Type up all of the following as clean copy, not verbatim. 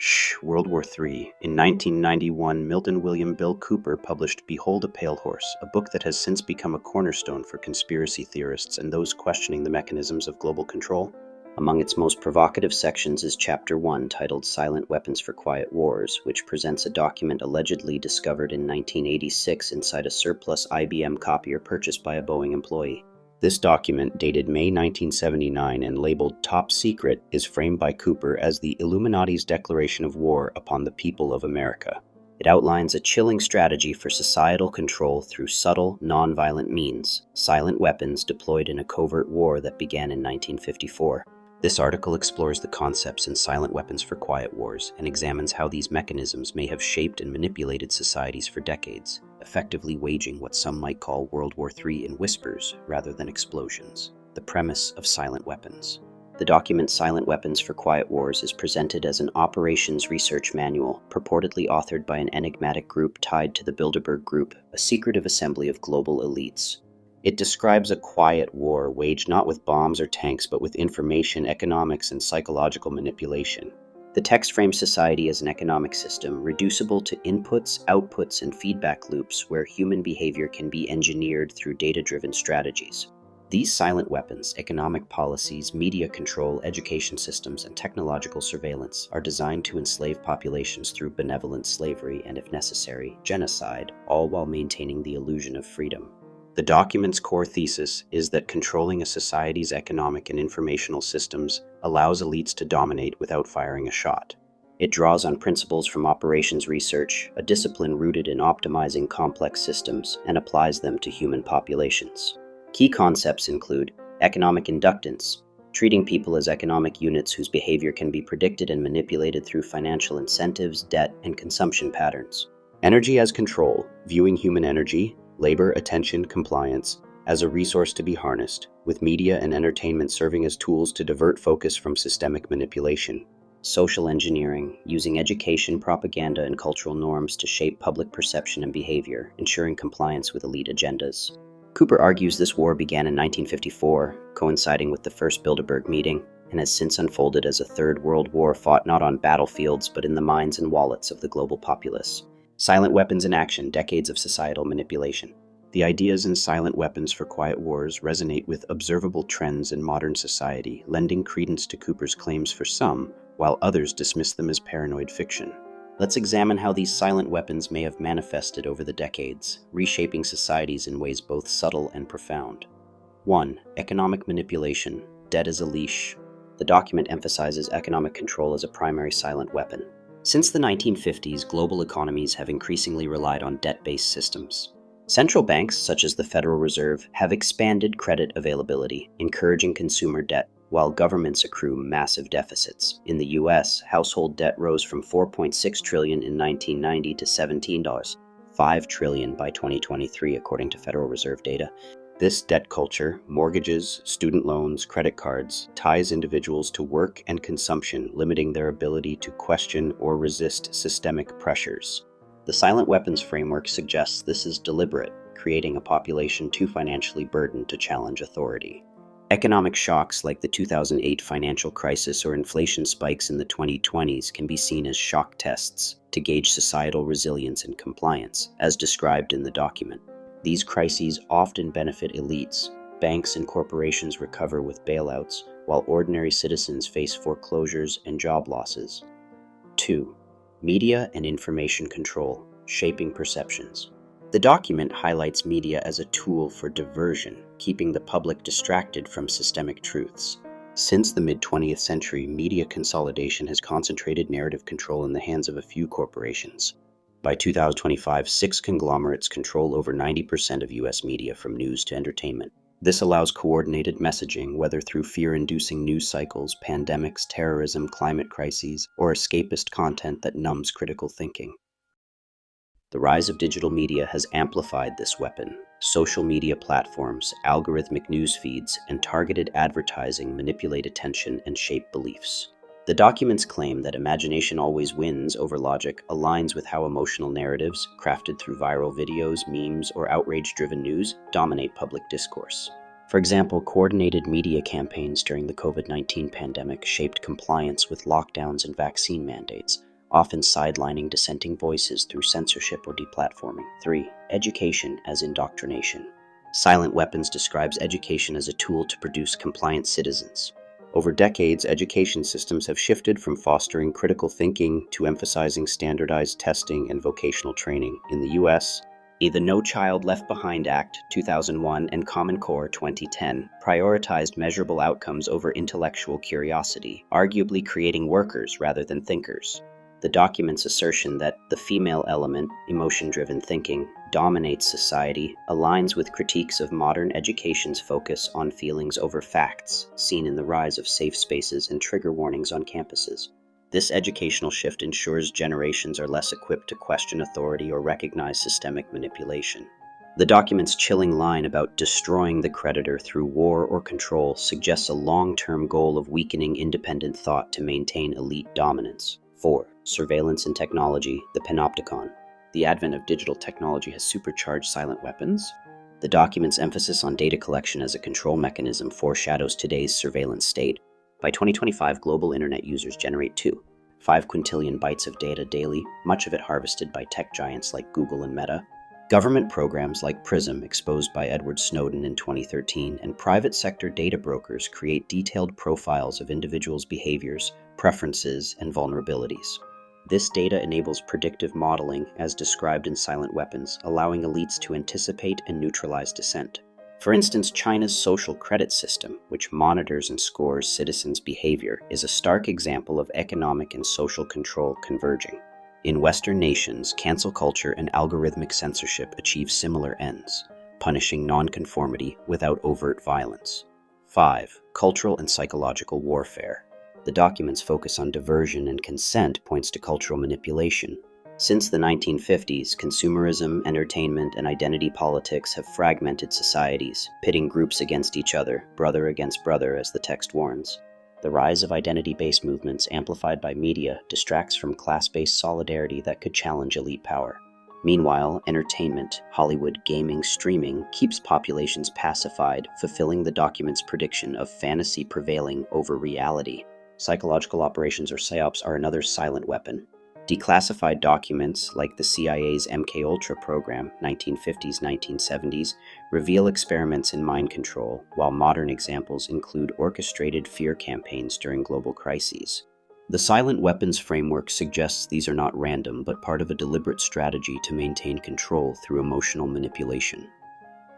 Shhh, World War III. In 1991, Milton William Bill Cooper published Behold a Pale Horse, a book that has since become a cornerstone for conspiracy theorists and those questioning the mechanisms of global control. Among its most provocative sections is Chapter 1, titled Silent Weapons for Quiet Wars, which presents a document allegedly discovered in 1986 inside a surplus IBM copier purchased by a Boeing employee. This document, dated May 1979 and labeled Top Secret, is framed by Cooper as the Illuminati's declaration of war upon the people of America. It outlines a chilling strategy for societal control through subtle, non-violent means, silent weapons deployed in a covert war that began in 1954. This article explores the concepts in Silent Weapons for Quiet Wars and examines how these mechanisms may have shaped and manipulated societies for decades, effectively waging what some might call World War III in whispers rather than explosions. The premise of silent weapons. The document Silent Weapons for Quiet Wars is presented as an operations research manual, purportedly authored by an enigmatic group tied to the Bilderberg Group, a secretive assembly of global elites. It describes a quiet war waged not with bombs or tanks but with information, economics, and psychological manipulation. The text frames society as an economic system, reducible to inputs, outputs, and feedback loops where human behavior can be engineered through data-driven strategies. These silent weapons, economic policies, media control, education systems, and technological surveillance are designed to enslave populations through benevolent slavery and, if necessary, genocide, all while maintaining the illusion of freedom. The document's core thesis is that controlling a society's economic and informational systems allows elites to dominate without firing a shot. It draws on principles from operations research, a discipline rooted in optimizing complex systems, and applies them to human populations. Key concepts include economic inductance, treating people as economic units whose behavior can be predicted and manipulated through financial incentives, debt, and consumption patterns. Energy as control, viewing human energy, labor, attention, compliance, as a resource to be harnessed, with media and entertainment serving as tools to divert focus from systemic manipulation. Social engineering, using education, propaganda, and cultural norms to shape public perception and behavior, ensuring compliance with elite agendas. Cooper argues this war began in 1954, coinciding with the First Bilderberg meeting, and has since unfolded as a Third World War fought not on battlefields but in the minds and wallets of the global populace. Silent weapons in action, decades of societal manipulation. The ideas in Silent Weapons for Quiet Wars resonate with observable trends in modern society, lending credence to Cooper's claims for some, while others dismiss them as paranoid fiction. Let's examine how these silent weapons may have manifested over the decades, reshaping societies in ways both subtle and profound. 1. Economic manipulation. Debt as a leash. The document emphasizes economic control as a primary silent weapon. Since the 1950s, global economies have increasingly relied on debt-based systems. Central banks, such as the Federal Reserve, have expanded credit availability, encouraging consumer debt, while governments accrue massive deficits. In the U.S., household debt rose from $4.6 trillion in 1990 to $17.5 trillion by 2023, according to Federal Reserve data. This debt culture, mortgages, student loans, credit cards, ties individuals to work and consumption, limiting their ability to question or resist systemic pressures. The Silent Weapons framework suggests this is deliberate, creating a population too financially burdened to challenge authority. Economic shocks like the 2008 financial crisis or inflation spikes in the 2020s can be seen as shock tests to gauge societal resilience and compliance, as described in the document. These crises often benefit elites. Banks and corporations recover with bailouts, while ordinary citizens face foreclosures and job losses. 2. Media and information control, shaping perceptions. The document highlights media as a tool for diversion, keeping the public distracted from systemic truths. Since the mid-20th century, media consolidation has concentrated narrative control in the hands of a few corporations. By 2025, 6 conglomerates control over 90% of U.S. media, from news to entertainment. This allows coordinated messaging, whether through fear-inducing news cycles, pandemics, terrorism, climate crises, or escapist content that numbs critical thinking. The rise of digital media has amplified this weapon. Social media platforms, algorithmic news feeds, and targeted advertising manipulate attention and shape beliefs. The document's claim that imagination always wins over logic aligns with how emotional narratives, crafted through viral videos, memes, or outrage-driven news, dominate public discourse. For example, coordinated media campaigns during the COVID-19 pandemic shaped compliance with lockdowns and vaccine mandates, often sidelining dissenting voices through censorship or deplatforming. 3. Education as indoctrination. Silent Weapons describes education as a tool to produce compliant citizens. Over decades, education systems have shifted from fostering critical thinking to emphasizing standardized testing and vocational training. In the U.S., the No Child Left Behind Act 2001 and Common Core 2010 prioritized measurable outcomes over intellectual curiosity, arguably creating workers rather than thinkers. The document's assertion that the female element, emotion-driven thinking, dominates society aligns with critiques of modern education's focus on feelings over facts, seen in the rise of safe spaces and trigger warnings on campuses. This educational shift ensures generations are less equipped to question authority or recognize systemic manipulation. The document's chilling line about destroying the creditor through war or control suggests a long-term goal of weakening independent thought to maintain elite dominance. 4. Surveillance and technology, the panopticon. The advent of digital technology has supercharged silent weapons. The document's emphasis on data collection as a control mechanism foreshadows today's surveillance state. By 2025, global internet users generate 2.5 quintillion bytes of data daily, much of it harvested by tech giants like Google and Meta. Government programs like PRISM, exposed by Edward Snowden in 2013, and private sector data brokers create detailed profiles of individuals' behaviors, preferences, and vulnerabilities. This data enables predictive modeling, as described in Silent Weapons, allowing elites to anticipate and neutralize dissent. For instance, China's social credit system, which monitors and scores citizens' behavior, is a stark example of economic and social control converging. In Western nations, cancel culture and algorithmic censorship achieve similar ends, punishing nonconformity without overt violence. 5. Cultural and psychological warfare. The document's focus on diversion and consent points to cultural manipulation. Since the 1950s, consumerism, entertainment, and identity politics have fragmented societies, pitting groups against each other, brother against brother, as the text warns. The rise of identity-based movements, amplified by media, distracts from class-based solidarity that could challenge elite power. Meanwhile, entertainment, Hollywood, gaming, streaming keeps populations pacified, fulfilling the document's prediction of fantasy prevailing over reality. Psychological operations or psyops are another silent weapon. Declassified documents, like the CIA's MKUltra program, 1950s-1970s, reveal experiments in mind control, while modern examples include orchestrated fear campaigns during global crises. The silent weapons framework suggests these are not random, but part of a deliberate strategy to maintain control through emotional manipulation.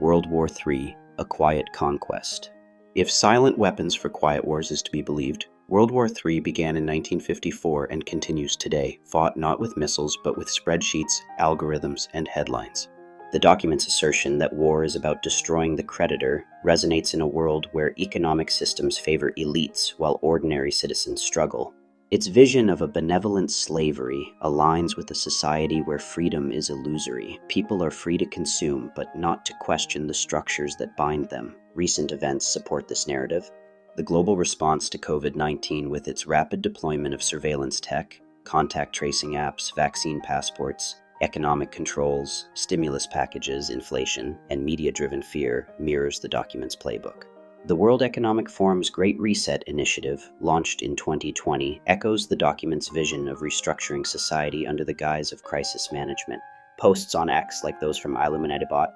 World War III, a quiet conquest. If silent weapons for quiet wars is to be believed, World War III began in 1954 and continues today, fought not with missiles but with spreadsheets, algorithms, and headlines. The document's assertion that war is about destroying the creditor resonates in a world where economic systems favor elites while ordinary citizens struggle. Its vision of a benevolent slavery aligns with a society where freedom is illusory. People are free to consume, but not to question the structures that bind them. Recent events support this narrative. The global response to COVID-19, with its rapid deployment of surveillance tech, contact tracing apps, vaccine passports, economic controls, stimulus packages, inflation, and media-driven fear, mirrors the document's playbook. The World Economic Forum's Great Reset initiative, launched in 2020, echoes the document's vision of restructuring society under the guise of crisis management. Posts on X, like those from Illuminatibot,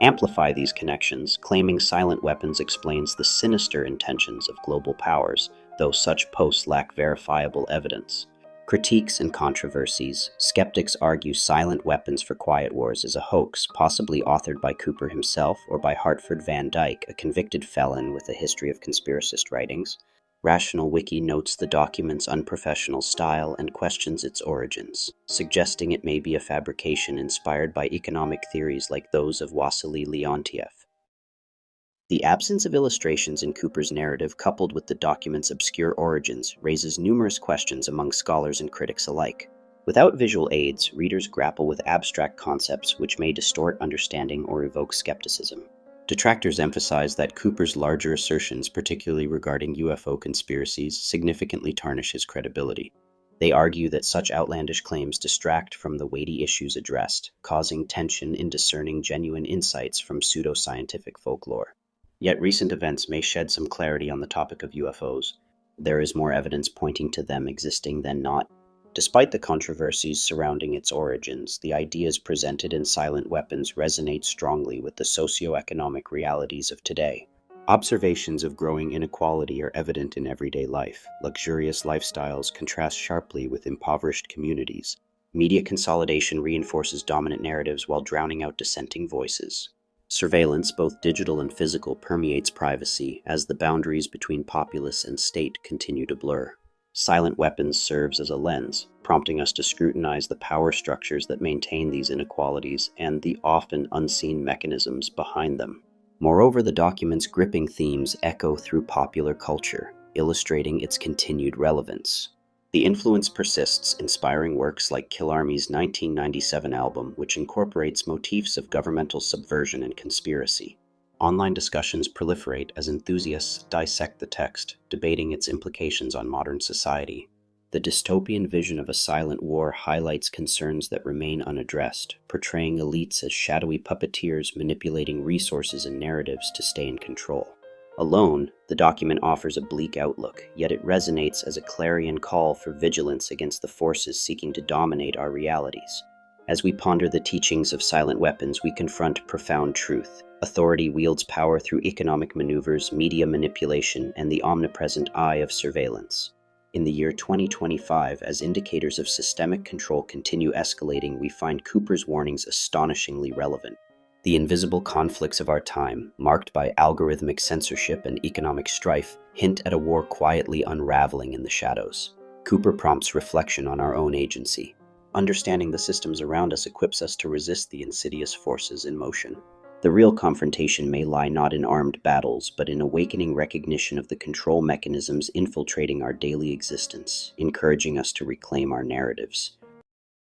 amplify these connections, claiming silent weapons explains the sinister intentions of global powers, though such posts lack verifiable evidence. Critiques and controversies. Skeptics argue Silent Weapons for Quiet Wars is a hoax, possibly authored by Cooper himself or by Hartford Van Dyke, a convicted felon with a history of conspiracist writings. Rational Wiki notes the document's unprofessional style and questions its origins, suggesting it may be a fabrication inspired by economic theories like those of Wassily Leontiev. The absence of illustrations in Cooper's narrative, coupled with the document's obscure origins, raises numerous questions among scholars and critics alike. Without visual aids, readers grapple with abstract concepts which may distort understanding or evoke skepticism. Detractors emphasize that Cooper's larger assertions, particularly regarding UFO conspiracies, significantly tarnish his credibility. They argue that such outlandish claims distract from the weighty issues addressed, causing tension in discerning genuine insights from pseudoscientific folklore. Yet recent events may shed some clarity on the topic of UFOs. There is more evidence pointing to them existing than not. Despite the controversies surrounding its origins, the ideas presented in Silent Weapons resonate strongly with the socioeconomic realities of today. Observations of growing inequality are evident in everyday life. Luxurious lifestyles contrast sharply with impoverished communities. Media consolidation reinforces dominant narratives while drowning out dissenting voices. Surveillance, both digital and physical, permeates privacy as the boundaries between populace and state continue to blur. Silent Weapons serves as a lens, prompting us to scrutinize the power structures that maintain these inequalities and the often unseen mechanisms behind them. Moreover, the document's gripping themes echo through popular culture, illustrating its continued relevance. The influence persists, inspiring works like Killarmy's 1997 album, which incorporates motifs of governmental subversion and conspiracy. Online discussions proliferate as enthusiasts dissect the text, debating its implications on modern society. The dystopian vision of a silent war highlights concerns that remain unaddressed, portraying elites as shadowy puppeteers manipulating resources and narratives to stay in control. Alone, the document offers a bleak outlook, yet it resonates as a clarion call for vigilance against the forces seeking to dominate our realities. As we ponder the teachings of Silent Weapons, we confront profound truth. Authority wields power through economic maneuvers, media manipulation, and the omnipresent eye of surveillance. In the year 2025, as indicators of systemic control continue escalating, we find Cooper's warnings astonishingly relevant. The invisible conflicts of our time, marked by algorithmic censorship and economic strife, hint at a war quietly unraveling in the shadows. Cooper prompts reflection on our own agency. Understanding the systems around us equips us to resist the insidious forces in motion. The real confrontation may lie not in armed battles, but in awakening recognition of the control mechanisms infiltrating our daily existence, encouraging us to reclaim our narratives.